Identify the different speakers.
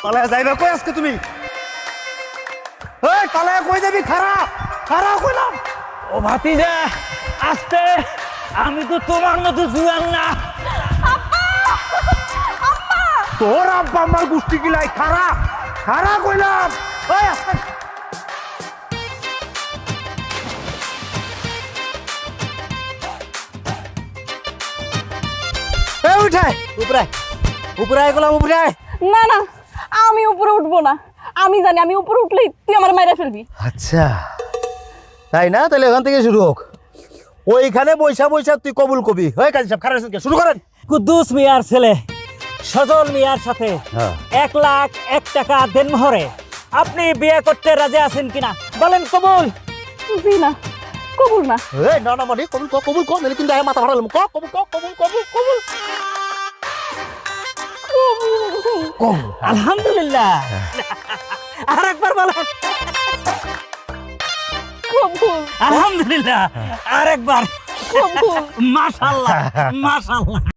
Speaker 1: পালায়া যাইবে কই আজকে তুমি? এই পালায়া কই যাবি? খারা খারা কইলাম।
Speaker 2: ও ভাতিজা আস্তে, আমি তো তোমার মতো জুয়ান না।
Speaker 1: তোর আব্বা আমার গুষ্টি গিলাই। খারা খারা কইলাম। এই আস্তে। এই উঠাই উপরে উপরে আয় গেলাম উপরে আয়।
Speaker 3: না না, আমি উপরে উঠবো না। আমি জানি আমি উপরে উঠলেই তুই আমার মাইরা ফেলবি।
Speaker 1: আচ্ছা তাই না, তাহলে ওখান থেকে শুরু হোক। ওইখানে বৈশা বৈশা তুই কবুল কবি। হয়ে কাজী সাহেব খারাপ শুরু করেন।
Speaker 2: কুদ্দুস মিয়ার ছেলে সজল মিয়ার সাথে 1,01,000 টাকা দেনমোহরে আপনি বিয়ে করতে রাজি আছেন কিনা বলেন? কবুল?
Speaker 3: জি না, কবুল না।
Speaker 1: এই না না মানে কবুল কর কবুল কর, নাহলে কিন্তু আয় মাথা ফাটালাম। কর কবুল কর কবুল কবুল কবুল কবুল।
Speaker 2: আলহামদুলিল্লাহ। আরেকবার বলেন।
Speaker 3: কবুল
Speaker 2: আলহামদুলিল্লাহ। আরেকবার।
Speaker 3: কবুল।
Speaker 2: মাশাআল্লাহ মাশাআল্লাহ।